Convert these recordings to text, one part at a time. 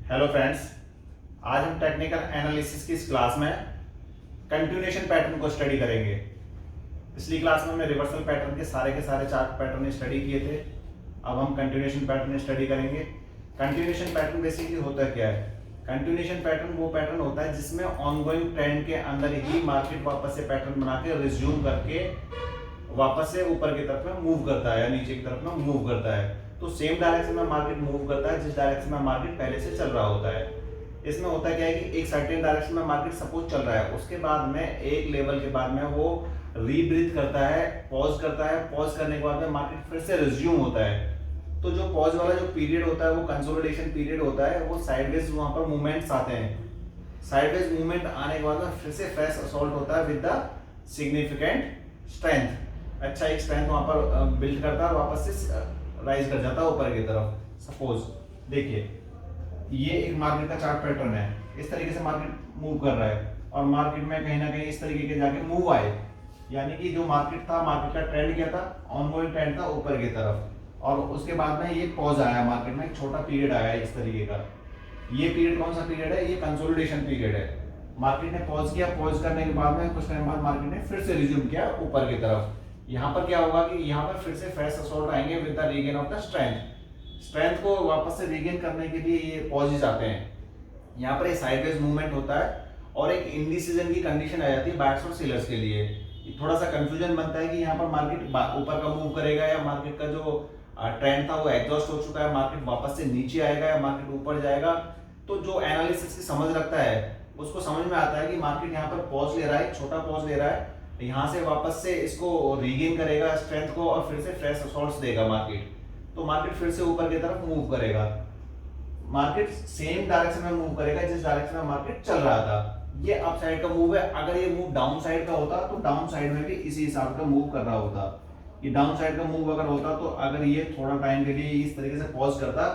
Hello friends, आज हम technical analysis की इस क्लास में कंटिन्यूएशन पैटर्न को स्टडी करेंगे। पिछली क्लास में हमने रिवर्सल पैटर्न के सारे चार्ट पैटर्न स्टडी किए थे। अब हम कंटिन्यूएशन पैटर्न स्टडी करेंगे। कंटिन्यूएशन पैटर्न बेसिकली होता क्या है? कंटिन्यूएशन पैटर्न वो पैटर्न होता है जिसमें ऑनगोइंग ट्रेंड के अंदर ही मार्केट वापस से पैटर्न बना के रिज्यूम करके वापस से ऊपर की तरफ में मूव करता है या नीचे की तरफ में मूव करता है। तो सेम डायरेक्शन में मार्केट मूव करता है जिस डायरेक्शन में मार्केट पहले से चल रहा होता है। इसमें होता क्या है कि एक सर्टेन डायरेक्शन में मार्केट सपोज चल रहा है, उसके बाद में एक लेवल के बाद में वो रीब्रीथ करता है, पॉज करता है। पॉज करने के बाद में मार्केट फिर से रिज्यूम होता है। तो जो पॉज वाला जो पीरियड होता है वो कंसोलिडेशन पीरियड होता है। वो साइडवेज वहां पर मूवमेंट्स आते हैं। साइडवेज मूवमेंट आने के बाद में फिर से फ्रेश असॉल्ट होता है विद द सिग्निफिकेंट स्ट्रेंथ। अच्छा एक स्ट्रेंथ वहां पर बिल्ड करता है और वापस से राइज कर जाता है ऊपर की तरफ। सपोज देखिए ये एक मार्केट का चार्ट पैटर्न है, इस तरीके से मार्केट मूव कर रहा है और मार्केट में कहीं ना कहीं इस तरीके के जाके मूव आए, यानी कि जो मार्केट था, मार्केट का ट्रेंड क्या था, ऑनगोइंग ट्रेंड था ऊपर की तरफ। और उसके बाद में ये पॉज आया, मार्केट में एक छोटा पीरियड आया इस तरीके का। ये पीरियड कौन सा पीरियड है? ये कंसोलिडेशन पीरियड है। मार्केट ने पॉज किया, पॉज करने के बाद में कुछ टाइम बाद मार्केट ने फिर से रिज्यूम किया ऊपर की तरफ। यहाँ पर क्या होगा कि यहाँ पर फिर से फ्रेश असॉल्ट आएंगे with the regain of the strength को वापस से रीगेन करने के लिए ये पॉजेज आते हैं। यहाँ पर एक साइडवेज मूवमेंट होता है और एक इंडिसीजन की कंडीशन आ जाती है बायर्स और सेलर्स के लिए। थोड़ा सा कंफ्यूजन बनता है कि यहाँ पर मार्केट ऊपर का मूव करेगा या मार्केट का जो ट्रेंड था वो एग्जॉस्ट हो चुका है, मार्केट वापस से नीचे आएगा या मार्केट ऊपर जाएगा। तो जो एनालिसिस की समझ रखता है उसको समझ में आता है कि मार्केट यहाँ पर पॉज ले रहा है, छोटा पॉज ले रहा है, यहाँ से वापस से इसको रीगेन करेगा स्ट्रेंथ को और फिर से फ्रेश असॉल्ट्स देगा मार्केट। तो मार्केट फिर से ऊपर की तरफ मूव करेगा। मार्केट सेम डायरेक्शन में मूव करेगा जिस डायरेक्शन में मार्केट चल रहा था। ये अप साइड का मूव है। अगर ये मूव डाउन साइड का होता तो डाउन साइड में भी इसी हिसाब का मूव कर रहा होता। ये डाउन साइड का मूव अगर होता तो अगर ये थोड़ा टाइम के लिए इस तरीके से पॉज करता,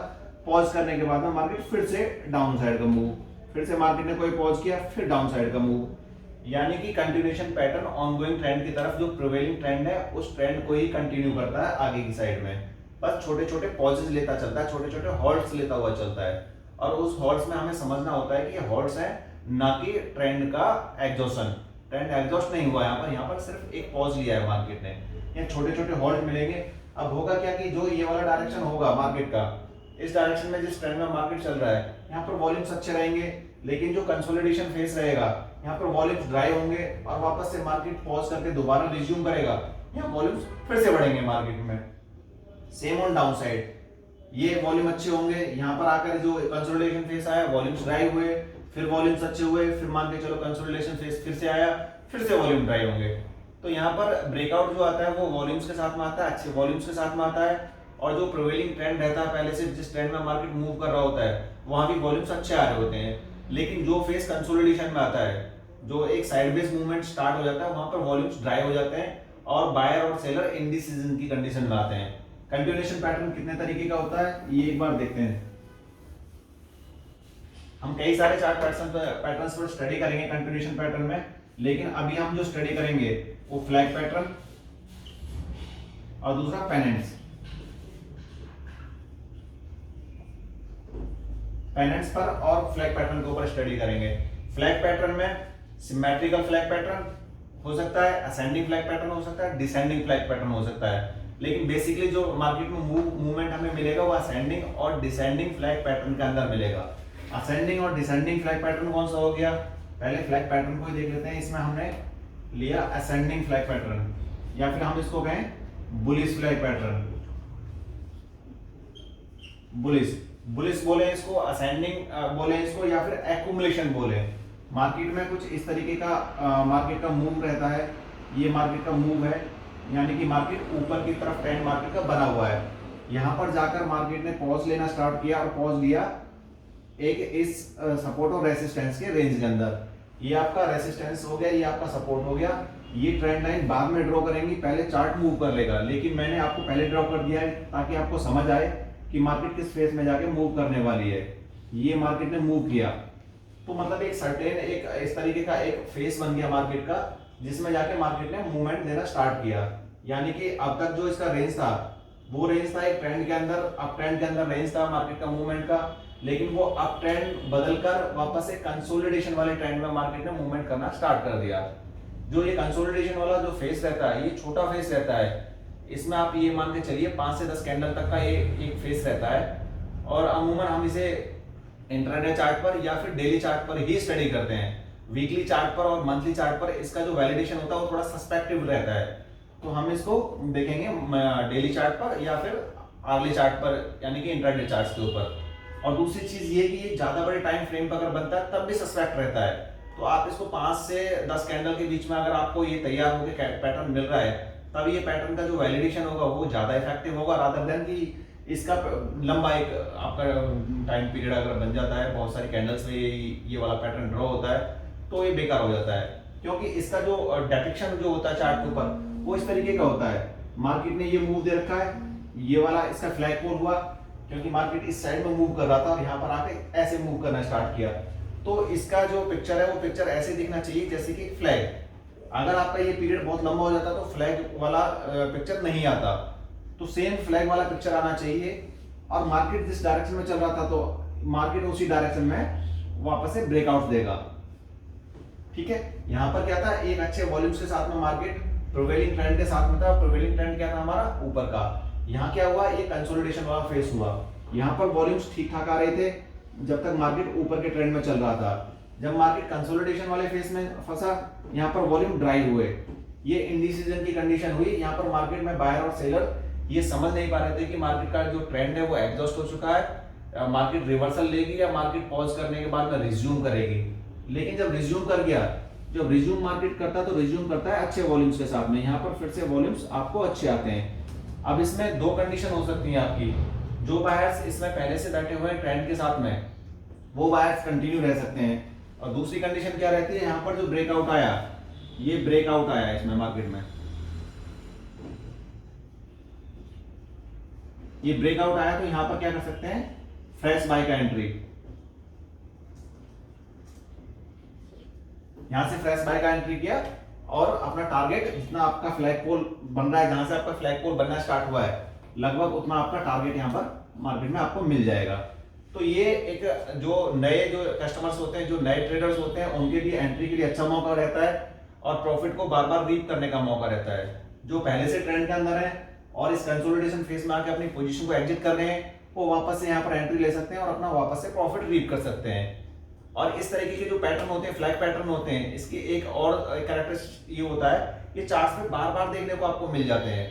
पॉज करने के बाद में मार्केट फिर से डाउन साइड का मूव, फिर से मार्केट ने कोई पॉज किया, फिर डाउन साइड का मूव, यानी कि कंटिन्यूएशन पैटर्न ऑनगोइंग ट्रेंड की तरफ जो प्रिवेलिंग ट्रेंड है उस ट्रेंड को ही कंटिन्यू करता है आगे की साइड में। बस छोटे छोटे पॉजेस लेता चलता है, छोटे छोटे हॉल्ट्स लेता हुआ चलता है। और उस हॉल्ट्स में हमें समझना होता है कि ये हॉल्ट्स है ना कि ट्रेंड का एग्जॉशन। ट्रेंड एग्जॉस्ट नहीं हुआ यहाँ पर सिर्फ एक पॉज लिया है मार्केट ने। ये छोटे छोटे हॉल्ट मिलेंगे। अब होगा क्या कि जो ये वाला डायरेक्शन होगा मार्केट का, इस डायरेक्शन में जिस ट्रेंड में मार्केट चल रहा है यहाँ पर वॉल्यूम्स अच्छे रहेंगे, लेकिन जो कंसोलिडेशन फेस रहेगा यहाँ पर वॉल्यूम्स ड्राई होंगे और वापस से मार्केट पॉज करके दोबारा रिज्यूम करेगा, यहाँ वॉल्यूम्स फिर से बढ़ेंगे मार्केट में। सेम ऑन डाउन साइड, ये वॉल्यूम अच्छे होंगे, यहाँ पर आकर जो कंसोलिडेशन फेस आया वॉल्यूम्स ड्राई हुए, फिर वॉल्यूम्स अच्छे हुए, फिर मान के चलो कंसोलिडेशन फेस फिर से आया, फिर से वॉल्यूम ड्राई होंगे। तो यहाँ पर ब्रेकआउट जो आता है वो वॉल्यूम्स के साथ में आता है, अच्छे वॉल्यूम्स के साथ में आता है। और जो प्रिवेलिंग ट्रेंड रहता है पहले से, जिस ट्रेंड में मार्केट मूव कर रहा होता है वहां भी वॉल्यूम्स अच्छे आ रहे होते हैं। लेकिन जो फेस कंसोलिडेशन में आता है, जो एक साइडवेज मूवमेंट स्टार्ट हो जाता है, वहां पर वॉल्यूम्स ड्राई हो जाते हैं और बायर और सेलर इंडिसीजन की कंडीशन में आते हैं। कंटिन्यूएशन पैटर्न कितने तरीके का होता है ये एक बार देखते हैं। हम कई सारे चार्ट पैटर्न्स पर स्टडी करेंगे कंटिन्यूएशन पैटर्न में, लेकिन अभी हम जो स्टडी करेंगे वो फ्लैग पैटर्न और दूसरा पेनेंट्स। पेनेंट्स पर और फ्लैग पैटर्न के ऊपर स्टडी करेंगे। फ्लैग पैटर्न में सिमेट्रिकल फ्लैग पैटर्न हो सकता है, असेंडिंग फ्लैग पैटर्न हो सकता है, डिसेंडिंग फ्लैग पैटर्न हो सकता है। लेकिन बेसिकली जो मार्केट में मूवमेंट हमें मिलेगा वो असेंडिंग और डिसेंडिंग फ्लैग पैटर्न के अंदर मिलेगा। असेंडिंग और डिसेंडिंग फ्लैग पैटर्न कौन सा हो गया? पहले फ्लैग पैटर्न को ही देख लेते हैं। इसमें हमने लिया असेंडिंग फ्लैग पैटर्न, या फिर हम इसको कहें बुलिश फ्लैग पैटर्न। बुलिश बोले इसको, असेंडिंग बोले इसको, या फिर एक्यूमुलेशन बोले। मार्केट में कुछ इस तरीके का मार्केट का मूव रहता है। ये मार्केट का मूव है, यानी कि मार्केट ऊपर की तरफ ट्रेंड मार्केट का बना हुआ है। यहाँ पर जाकर मार्केट ने पॉज लेना स्टार्ट किया और पॉज लिया एक इस सपोर्ट और रेसिस्टेंस के रेंज के अंदर। ये आपका रेसिस्टेंस हो गया, ये आपका सपोर्ट हो गया। ये ट्रेंड लाइन बाद में ड्रॉ करेंगी, पहले चार्ट मूव कर लेगा, लेकिन मैंने आपको पहले ड्रॉ कर दिया है ताकि आपको समझ आए कि मार्केट किस फेज में जाके मूव करने वाली है। ये मार्केट ने मूव किया तो मतलब एक सर्टेन एक इस तरीके का एक फेस बन गया मार्केट का, जिसमें जाके मार्केट ने मूवमेंट देना स्टार्ट किया। यानी कि अब तक जो इसका रेंज था वो रेंज था एक ट्रेंड के अंदर, अप ट्रेंड के अंदर रेंज था मार्केट का मूवमेंट का, लेकिन वो अप ट्रेंड बदलकर वापस से कंसोलिडेशन वाले ट्रेंड में मार्केट ने मूवमेंट करना स्टार्ट कर दिया। जो ये कंसोलिडेशन वाला जो फेस रहता है, ये छोटा फेस रहता है, इसमें आप ये मान के चलिए 5 से 10 कैंडल तक का ये एक फेस रहता है, और अमूमन हम इसे इंट्राडे चार्ट पर या फिर डेली चार्ट पर ही स्टडी करते हैं। वीकली चार्ट पर और मंथली चार्ट पर इसका जो वैलिडेशन होता है वो थोड़ा सस्पेक्टिव रहता है, तो हम इसको देखेंगे डेली चार्ट पर या फिर आर्ली चार्ट पर, यानी कि इंट्राडे चार्ट के ऊपर। और दूसरी चीज ये कि ये ज्यादा बड़े टाइम फ्रेम पर अगर बनता है तब भी सस्पेक्ट रहता है, तो आप इसको 5 से 10 कैंडल के बीच में अगर आपको ये तैयार होकर पैटर्न मिल रहा है, तब ये पैटर्न का जो वैलिडेशन होगा वो ज्यादा इफेक्टिव होगा, रादर देन कि इसका लंबा एक आपका टाइम पीरियड अगर बन जाता है, बहुत सारी कैंडल्स में ये वाला पैटर्न ड्रॉ होता है, तो ये बेकार हो जाता है। क्योंकि इसका जो डिपिक्शन जो होता है चार्ट के ऊपर वो इस तरीके का होता है। मार्केट ने ये मूव दे रखा है, ये वाला इसका फ्लैग पोल हुआ, क्योंकि मार्केट इस साइड में मूव कर रहा था और यहाँ पर आके ऐसे मूव करना स्टार्ट किया, तो इसका जो पिक्चर है वो पिक्चर ऐसे दिखना चाहिए जैसे कि फ्लैग। अगर आपका ये पीरियड बहुत लंबा हो जाता तो फ्लैग वाला पिक्चर नहीं आता, तो सेम फ्लैग वाला पिक्चर आना चाहिए। और मार्केट जिस डायरेक्शन में चल रहा था तो मार्केट उसी डायरेक्शन में वापस से ब्रेकआउट देगा। ठीक है, यहाँ पर क्या था, एक अच्छे वॉल्यूम्स के साथ में मार्केट प्रिवेलिंग ट्रेंड के साथ में था। प्रिवेलिंग ट्रेंड क्या था हमारा, ऊपर का। यहाँ क्या हुआ, एक कंसोलिडेशन वाला फेस हुआ। यहाँ पर वॉल्यूम्स ठीक ठाक आ रहे थे जब तक मार्केट ऊपर के ट्रेंड में चल रहा था। जब मार्केट कंसोलिडेशन वाले फेस में फंसा, यहाँ पर वॉल्यूम ड्राई हुए, ये इंडिसीजन की कंडीशन हुई। यहाँ पर मार्केट में बायर और सेलर ये समझ नहीं पा रहे थे कि मार्केट का जो ट्रेंड है वो एग्जॉस्ट हो चुका है, मार्केट रिवर्सल लेगी या मार्केट पॉज करने के बाद में रिज्यूम करेगी। लेकिन जब रिज्यूम कर गया, जब रिज्यूम मार्केट करता है तो रिज्यूम करता है अच्छे वॉल्यूम्स के साथ में। यहाँ पर फिर से वॉल्यूम्स आपको अच्छे आते हैं। अब इसमें दो कंडीशन हो सकती है आपकी, जो बायर्स इसमें पहले से बैठे हुए हैं ट्रेंड के साथ में, वो बायर्स कंटिन्यू रह सकते हैं। और दूसरी कंडीशन क्या रहती है, यहाँ पर जो ब्रेकआउट आया, ये ब्रेकआउट आया इसमें मार्केट में, ये ब्रेकआउट आया, तो यहां पर क्या कर सकते हैं, फ्रेश बाय का एंट्री। यहां से फ्रेश बाय का एंट्री किया और अपना टारगेट जितना आपका फ्लैग पोल बन रहा है, जहां से आपका फ्लैग पोल बनना स्टार्ट हुआ है, लगभग उतना आपका टारगेट यहां पर मार्केट में आपको मिल जाएगा। तो ये एक जो नए जो कस्टमर्स होते हैं, जो नए ट्रेडर्स होते हैं, उनके लिए एंट्री के लिए अच्छा मौका रहता है और प्रॉफिट को बार बार रीप करने का मौका रहता है। जो पहले से ट्रेंड के अंदर है और इस कंसोलिडेशन फेज में आके अपनी पोजीशन को एग्जिट कर रहे हैं, वो वापस से यहाँ पर एंट्री ले सकते हैं और अपना वापस से प्रॉफिट रीप कर सकते हैं। और इस तरीके के जो पैटर्न होते हैं, फ्लैग पैटर्न होते हैं, इसकी एक और कैरेक्टरिस्टिक ये होता है, ये चार्ट्स पे बार बार देखने को आपको मिल जाते हैं।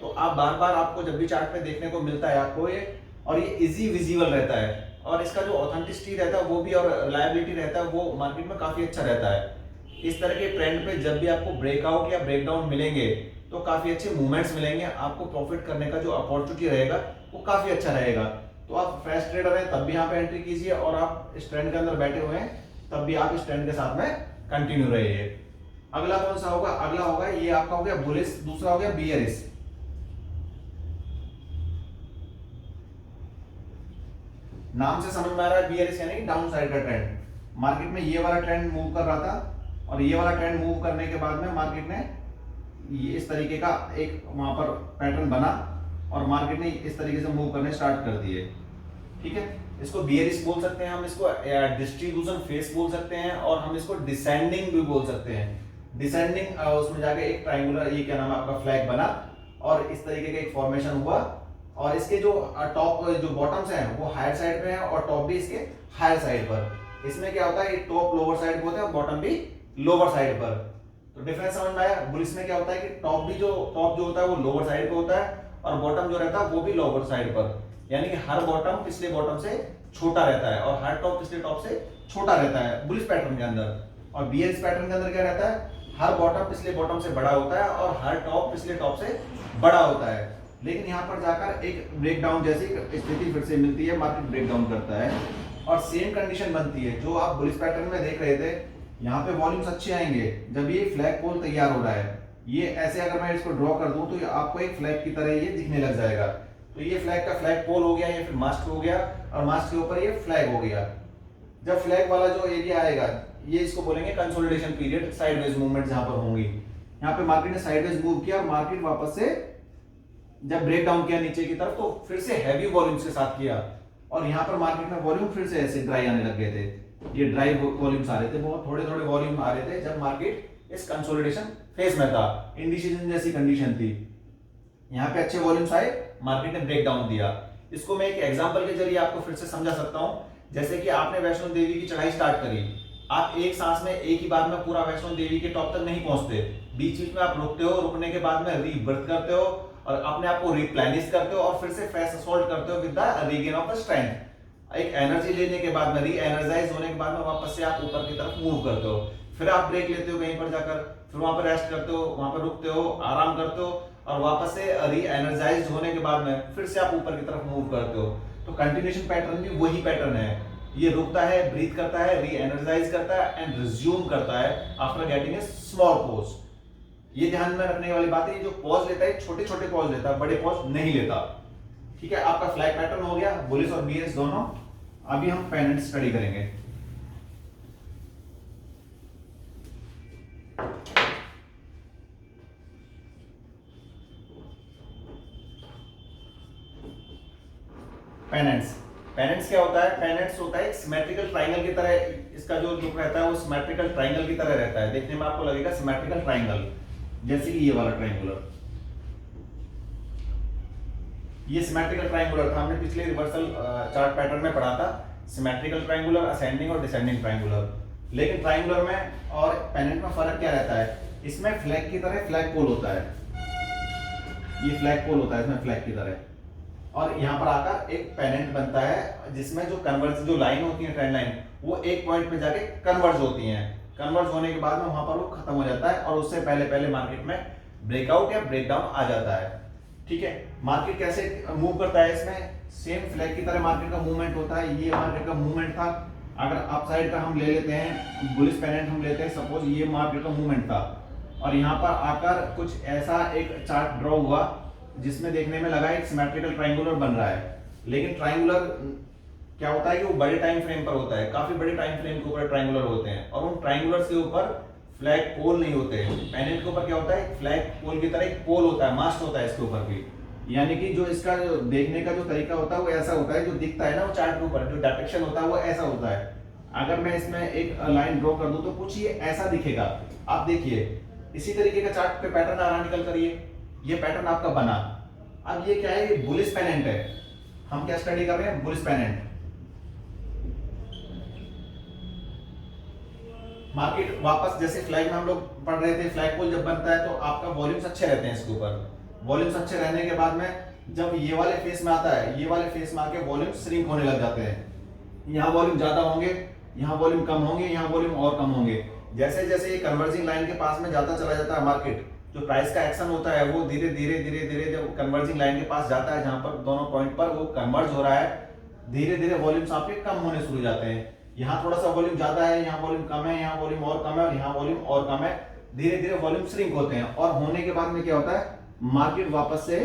तो आप बार बार आपको जब भी चार्ट पे देखने को मिलता है आपको ये, और ये इजी विजिबल रहता है, और इसका जो ऑथेंटिसिटी रहता है वो भी, और रिलायबिलिटी रहता है वो मार्केट में काफी अच्छा रहता है। इस तरह के ट्रेंड पे जब भी आपको ब्रेकआउट या ब्रेकडाउन मिलेंगे तो काफी अच्छे मूवमेंट्स मिलेंगे, आपको प्रॉफिट करने का जो अपॉर्चुनिटी रहेगा वो काफी अच्छा रहेगा। तो आप फ्रेश ट्रेडर हैं तब भी यहाँ पे एंट्री कीजिए, और आप इस ट्रेंड के अंदर बैठे हुए हैं तब भी आप इस ट्रेंड के साथ में कंटिन्यू रहिए। अगला कौन सा होगा, अगला होगा ये आपका हो गया बुलिश, दूसरा हो गया बियरिश। नाम से समझ में आ रहा है, बियरिश यानी डाउन साइड का ट्रेंड। मार्केट में ये वाला ट्रेंड मूव कर रहा था और ये वाला ट्रेंड मूव करने के बाद में मार्केट ने ये इस तरीके का एक वहां पर पैटर्न बना और मार्केट ने इस तरीके से मूव करने स्टार्ट कर दिए। ठीक है, इसको बियरिश बोल सकते हैं, हम इसको डिस्ट्रीब्यूशन फेस बोल सकते हैं, और हम इसको डिसेंडिंग भी बोल सकते हैं। डिसेंडिंग उसमें जाके एक ट्रायंगुलर ये क्या नाम है आपका फ्लैग बना और इस तरीके का एक फॉर्मेशन हुआ, और इसके जो टॉप जो बॉटम्स हैं वो हायर साइड पे हैं और टॉप भी इसके हायर साइड पर। इसमें क्या होता है, टॉप लोअर साइड पे होता है और बॉटम भी लोअर साइड पर। तो डिफरेंस समझ में आया। बुलिश में क्या होता है कि टॉप जो होता है वो लोअर साइड पे होता है और बॉटम जो रहता है वो भी लोअर साइड पर, यानी कि हर बॉटम पिछले बॉटम से छोटा रहता है और हर टॉप पिछले टॉप से छोटा रहता है बुलिश पैटर्न के अंदर। और बियरिश पैटर्न के अंदर क्या रहता है, हर बॉटम पिछले बॉटम से बड़ा होता है और हर टॉप पिछले टॉप से बड़ा होता है। लेकिन यहाँ पर जाकर एक ब्रेकडाउन जैसी स्थिति फिर से मिलती है, मार्केट ब्रेकडाउन करता है और सेम कंडीशन बनती है जो आप बुलिश पैटर्न में देख रहे थे। यहाँ पे वॉल्यूम्स अच्छे आएंगे जब ये फ्लैग पोल तैयार हो रहा है। ये ऐसे अगर मैं इसको ड्रॉ कर दूं तो आपको एक फ्लैग की तरह ये दिखने लग जाएगा। तो ये फ्लैग का फ्लैग पोल हो गया या फिर मास्ट हो गया, और मास्ट के ऊपर ये फ्लैग हो गया। जब फ्लैग वाला जो एरिया आएगा ये इसको बोलेंगे कंसोलिडेशन पीरियड, साइडवेज मूवमेंट जहां पर होंगी। यहाँ पे मार्केट ने साइडवेज मूव किया और मार्केट वापस से जब ब्रेक डाउन किया नीचे की तरफ तो फिर से हैवी वॉल्यूम्स के साथ किया, और यहाँ पर मार्केट में वॉल्यूम फिर से ऐसे ड्राई आने लग गए थे। ये ड्राई वॉल्यूम्स आ रहे थे, बहुत थोड़े थोड़े वॉल्यूम आ रहे थे जब मार्केट इस कंसोलिडेशन फेज में था, इंडिसीजन जैसी कंडीशन थी। यहाँ पे अच्छे वॉल्यूम्स आए, मार्केट ने ब्रेक डाउन दिया। इसको मैं एक एग्जांपल के जरिए आपको फिर से समझा सकता हूं। जैसे कि आपने वैष्णो देवी की चढ़ाई स्टार्ट करी, आप एक सांस में एक ही बार में पूरा वैष्णो देवी के टॉप तक नहीं पहुंचते, बीच बीच में आप रुकते हो, रुकने के बाद में रीबर्थ करते हो और अपने आप को रिप्लेनिश करते हो और फिर से फ्रेश असॉल्ट करते हो with the regain of the strength. एक एनर्जी लेने के बाद में, री एनर्जाइज होने के बाद में वापस से आप ऊपर की तरफ मूव करते हो, फिर आप ब्रेक लेते हो कहीं पर जाकर, फिर वहां पर रेस्ट करते हो, वहां पर रुकते हो, आराम करते हो और वापस से री एनर्जाइज होने के बाद में फिर से आप ऊपर की तरफ मूव करते हो। तो कंटिन्यूएशन पैटर्न भी वही पैटर्न है, ये रुकता है, ब्रीथ करता है, री एनर्जाइज करता है एंड रिज्यूम करता है after getting a small pause. ये ध्यान में रखने वाली बात है, ये जो पॉज लेता है छोटे छोटे पॉज लेता है, बड़े पॉज नहीं लेता। ठीक है, आपका फ्लैग पैटर्न हो गया, बुलिश और बीएस दोनों। अभी हम पेनेंट स्टडी करेंगे। पेनेंट्स क्या होता है? पेनेंट्स होता है एक सिमेट्रिकल ट्राइंगल की तरह, इसका जो लुक रहता है वो सिमेट्रिकल ट्राइंगल की तरह रहता है, देखने में आपको लगेगा सिमेट्रिकल ट्राइंगल, जैसे कि ये वाला ट्राइंगुलर। ये सिमेट्रिकल ट्राइंगुलर था, हमने पिछले रिवर्सल चार्ट पैटर्न में पढ़ा था, सिमेट्रिकल ट्राइंगुलर, असेंडिंग और डिसेंडिंग ट्राइंगुलर। लेकिन ट्राइंगुलर में और पेनेंट में फर्क क्या रहता है? इसमें फ्लैग की तरह फ्लैग पोल होता है, ये फ्लैग पोल होता है इसमें फ्लैग की तरह, और यहाँ पर आकर एक पेनेंट बनता है जिसमें जो कन्वर्ज जो लाइन होती है, ट्रेंड लाइन, वो एक पॉइंट पे जाके कन्वर्ज होती हैं। कन्वर्ज होने के बाद में वहां पर वो खत्म हो जाता है और उससे पहले पहले मार्केट में ब्रेकआउट या ब्रेकडाउन आ जाता है। ठीक है, मार्केट कैसे मूव करता है? इसमें सेम फ्लैग की तरह मार्केट का मूवमेंट होता है। ये मार्केट का मूवमेंट था, अगर अप साइड का हम ले लेते हैं, बुलिश पेनेंट हम लेते हैं, सपोज ये मार्केट का मूवमेंट था और यहाँ पर आकर कुछ ऐसा एक चार्ट ड्रॉ हुआ जिसमें देखने में लगा एक सिमेट्रिकल ट्रायंगुलर बन रहा है। लेकिन ट्रायंगुलर क्या होता है कि वो बड़े टाइम फ्रेम पर होता है, काफी बड़े टाइम फ्रेम के ऊपर ट्रायंगुलर होते हैं, और उन ट्रायंगुलर्स के ऊपर फ्लैग पोल नहीं होते। पेनेंट के ऊपर क्या होता है? फ्लैग पोल की तरह एक पोल होता है, मास्ट होता है इसके ऊपर भी। यानी कि जो इसका जो देखने का जो तरीका होता है वो ऐसा होता है, जो दिखता है ना वो चार्ट के ऊपर जो डायरेक्शन होता है वो ऐसा होता है। अगर मैं इसमें एक लाइन ड्रॉ कर दूं तो कुछ ये ऐसा दिखेगा। आप देखिए, इसी तरीके का चार्ट पे पैटर्न आ रहा निकल कर, ये पैटर्न आपका बना। अब ये क्या है? ये बुलिश पेनेंट है। हम क्या स्टडी कर रहे हैं? Bullish pennant. मार्केट वापस जैसे फ्लैग में हम लोग पढ़ रहे थे, फ्लैग पोल जब बनता है तो आपका वॉल्यूम्स अच्छे रहते हैं इसके ऊपर। वॉल्यूम्स अच्छे रहने के बाद में जब ये वाले फेस में आता है, ये वाले फेस में आके वॉल्यूम श्रिंक होने लग जाते हैं। यहाँ वॉल्यूम ज्यादा होंगे, यहाँ वॉल्यूम कम होंगे, यहाँ वॉल्यूम और कम होंगे। जैसे जैसे ये कन्वर्जिंग लाइन के पास में जाता चला जाता है मार्केट, जो प्राइस का एक्शन होता है वो धीरे धीरे धीरे धीरे जब कन्वर्जिंग लाइन के पास जाता है, जहां पर दोनों पॉइंट पर वो कन्वर्ज हो रहा है, धीरे धीरे वॉल्यूम्स आपके कम होने शुरू हो जाते हैं। यहाँ थोड़ा सा वॉल्यूम ज्यादा है, यहाँ वॉल्यूम कम है, यहाँ वॉल्यूम और कम है और यहाँ वॉल्यूम और कम है। धीरे धीरे वॉल्यूम श्रिंक होते हैं और होने के बाद में क्या होता है? मार्केट वापस से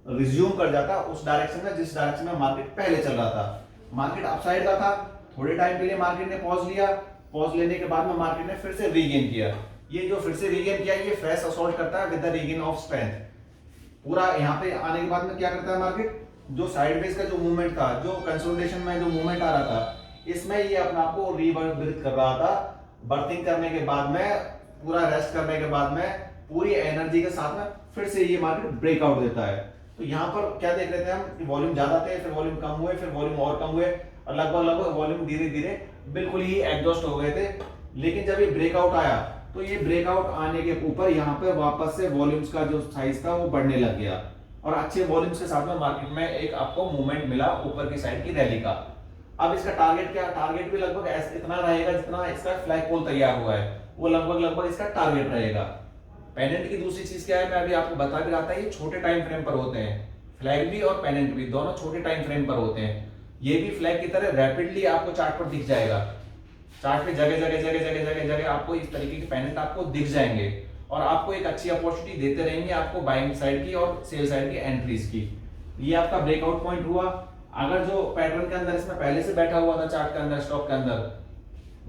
रिज्यूम कर जाता है उस डायरेक्शन में जिस डायरेक्शन में मार्केट पहले चल रहा था। मार्केट अपसाइड का था, थोड़े टाइम के लिए मार्केट ने पॉज लिया, पॉज लेने के बाद में मार्केट ने फिर से रीगेन किया। ये जो फिर से रीगेन किया, ये फ्रेश असॉल्ट करता है with the regain of strength. पूरा यहाँ पे आने के बाद में क्या करता है मार्केट? जो साइडवेज का जो मूवमेंट था, जो कंसोलिडेशन में जो मूवमेंट आ रहा था, इसमें ये अपने आप को रीबर्थ कर रहा था। बर्थिंग करने के बाद में, पूरा रेस्ट करने के बाद में, पूरी एनर्जी के साथ में फिर से ये मार्केट ब्रेकआउट देता है। तो यहाँ पर क्या देख रहे थे हम? वॉल्यूम ज्यादा थे, फिर वॉल्यूम कम हुए, फिर वॉल्यूम और कम हुए और लगभग वॉल्यूम धीरे धीरे बिल्कुल ही एग्जॉस्ट हो गए थे। लेकिन जब ये ब्रेकआउट आया तो ये ब्रेकआउट आने के ऊपर यहाँ पे वापस से वॉल्यूम्स का जो साइज था वो बढ़ने लग गया और अच्छे वॉल्यूम्स के साथ में मार्केट में एक आपको मूवमेंट मिला ऊपर की साइड की रैली का। अब इसका टारगेट क्या? टारगेट भी लगभग इतना रहेगा जितना इसका फ्लैग पोल तैयार हुआ है, वो लगभग इसका टारगेट रहेगा। पेनेंट की दूसरी चीज क्या है, मैं अभी आपको बता भी रहा था, ये छोटे टाइम फ्रेम पर होते हैं। फ्लैग भी और पेनेंट भी दोनों छोटे टाइम फ्रेम पर होते हैं। ये भी फ्लैग की तरह रैपिडली आपको चार्ट पर दिख जाएगा। चार्ट पे जगह जगह जगह जगह जगह जगह आपको इस तरीके के पेनेंट आपको दिख जाएंगे और आपको एक अच्छी अपॉर्चुनिटी देते रहेंगे आपको बाइंग साइड की और सेल साइड की एंट्रीज की। ये आपका ब्रेकआउट पॉइंट हुआ। अगर जो पैटर्न के अंदर इसमें पहले से बैठा हुआ था चार्ट के अंदर, स्टॉक के अंदर,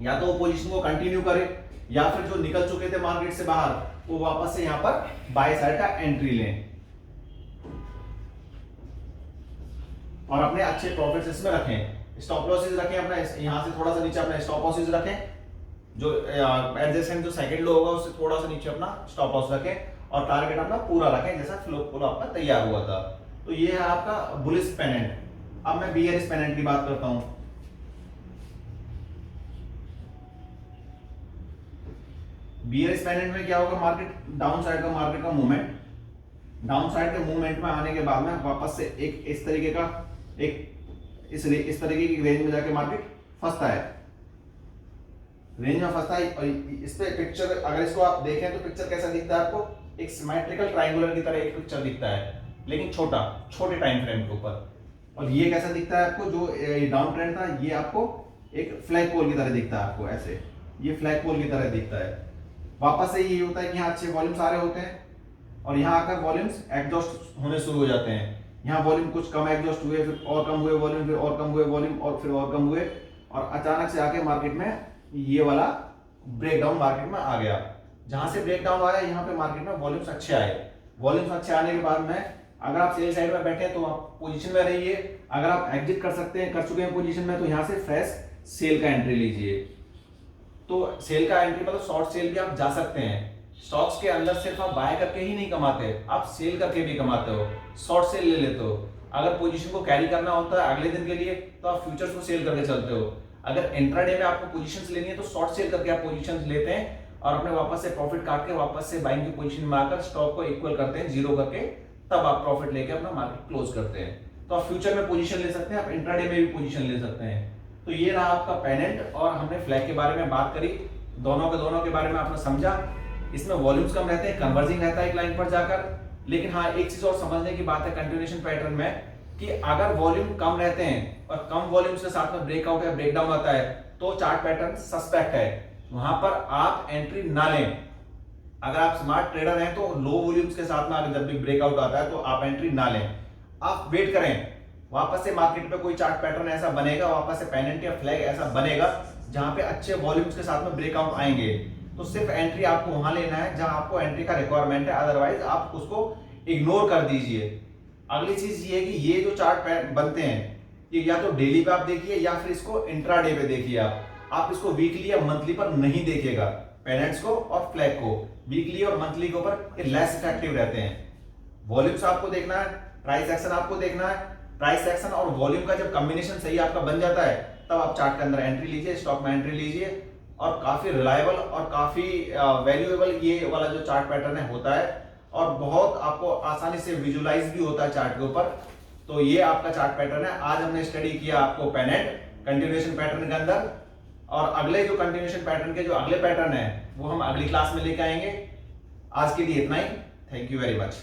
या तो वो पोजीशन को कंटिन्यू करे या फिर जो निकल चुके थे मार्केट से बाहर वो वापस से यहाँ पर बाय साइड का एंट्री लें। और अपने अच्छे प्रॉफिट्स इसमें रखें। स्टॉप लॉसेस रखें अपना, यहाँ से थोड़ा सा नीचे अपना स्टॉप लॉसेस रखें, जो एडजेसेंट जो सेकंड लो होगा उससे थोड़ा सा नीचे अपना स्टॉप लॉस रखें और टारगेट अपना पूरा रखें जैसा फ्लो आपका तैयार हुआ था। तो ये है आपका बुलिश पेनेंट। अब मैं बियरिश पेनेंट की बात करता हूं। बियरिश पेनेंट में क्या होगा, मार्केट डाउन साइड का मार्केट का मूवमेंट, डाउन साइड के मूवमेंट में आने के बाद में वापस से एक इस तरीके का इस तरीके की रेंज में जाके मार्केट फंसता है, रेंज में फंसता है। और इस पे पिक्चर अगर इसको आप देखें तो पिक्चर कैसा दिखता है आपको, एक सिमेट्रिकल ट्रायंगुलर की तरह एक पिक्चर दिखता है, लेकिन छोटे टाइम फ्रेम के ऊपर। और ये कैसा दिखता है आपको, जो डाउन ट्रेंड था ये आपको एक फ्लैग पोल की तरह दिखता है, आपको ऐसे ये फ्लैग पोल की तरह दिखता है। वापस से ये होता है कि यहाँ अच्छे वॉल्यूम्स आ रहे होते हैं और यहाँ आकर वॉल्यूम्स एग्जॉस्ट होने शुरू हो जाते हैं। यहाँ वॉल्यूम कुछ कम एग्जॉस्ट हुए, फिर और कम हुए वॉल्यूम, फिर और कम हुए वॉल्यूम, और फिर और कम हुए, और अचानक से आके मार्केट में ये वाला ब्रेकडाउन मार्केट में आ गया। जहां से ब्रेकडाउन आया यहाँ पे मार्केट में वॉल्यूम्स अच्छे आए। वॉल्यूम्स अच्छे आने के बाद में अगर आप सेल साइड में बैठे हैं तो आप पोजीशन में रहिए। अगर आप एग्जिट कर सकते हैं, कर चुके हैं पोजीशन में, तो यहाँ से फ्रेश सेल का एंट्री लीजिए। तो सेल का एंट्री मतलब शॉर्ट सेल भी आप जा सकते हैं। स्टॉक्स के अंदर सिर्फ आप बाय करके ही नहीं कमाते, आप सेल करके भी कमाते हो, शॉर्ट सेल ले लेते हो। अगर पोजीशन को कैरी करना होता है अगले दिन के लिए तो आप फ्यूचर्स को सेल करके चलते हो। अगर इंट्राडे में आपको पोजीशंस लेनी है तो शॉर्ट सेल करके आप पोजीशंस लेते हैं और अपने वापस से प्रॉफिट काट के वापस से बाइंग की पोजीशन में आकर स्टॉक को इक्वल करते हैं, जीरो करके, तब आप प्रॉफिट लेके अपना मार्केट क्लोज करते हैं। तो आप फ्यूचर में पोजीशन ले सकते हैं, आप इंट्राडे में भी पोजीशन ले सकते हैं। तो ये रहा आपका पेनेंट, और हमने फ्लैग के बारे में बात करी, दोनों के बारे में आपने समझा। इसमें वॉल्यूम्स कम रहते हैं, कन्वर्जिंग रहता है एक लाइन पर जाकर। लेकिन हाँ, एक चीज और समझने की बात है कंटिन्यूएशन पैटर्न में, कि अगर वॉल्यूम कम रहते हैं और कम वॉल्यूम के साथ में ब्रेकआउट या ब्रेकडाउन आता है तो चार्ट पैटर्न सस्पेक्ट है, वहां पर आप एंट्री ना लें। अगर आप स्मार्ट ट्रेडर हैं तो लो वॉल्यूम्स के साथ में अगर जब भी ब्रेकआउट आता है तो आप एंट्री ना लें, आप वेट करें। वापस से मार्केट पे कोई चार्ट पैटर्न ऐसा बनेगा, वापस से पेनेंट या फ्लैग ऐसा बनेगा जहां पे अच्छे वॉल्यूम्स के साथ में ब्रेकआउट आएंगे, तो सिर्फ एंट्री आपको वहां लेना है जहां आपको एंट्री का रिक्वायरमेंट है, अदरवाइज आप उसको इग्नोर कर दीजिए। अगली चीज ये है कि ये जो चार्ट बनते हैं ये या तो डेली पे आप देखिए या फिर इसको इंट्राडे पे देखिए। आप इसको वीकली या मंथली पर नहीं देखिएगा। पेनेंट्स को और फ्लैग को वीकली और मंथली के ऊपर ये लेस इफेक्टिव रहते हैं। वॉल्यूम्स आपको देखना है, प्राइस एक्शन आपको देखना है। प्राइस एक्शन और वॉल्यूम का जब कॉम्बिनेशन सही आपका बन जाता है तब आप चार्ट के अंदर एंट्री लीजिए, स्टॉक में एंट्री लीजिए, और काफी रिलायबल और काफी वैल्यूएबल ये वाला जो चार्ट पैटर्न है होता है, और बहुत आपको आसानी से विजुलाइज भी होता है चार्ट के ऊपर। तो ये आपका चार्ट पैटर्न है। आज हमने स्टडी किया आपको पेनेंट कंटिन्यूएशन पैटर्न के अंदर, और अगले जो कंटिन्यूएशन पैटर्न के जो अगले पैटर्न है वो हम अगली क्लास में लेके आएंगे। आज के लिए इतना ही। Thank you very much.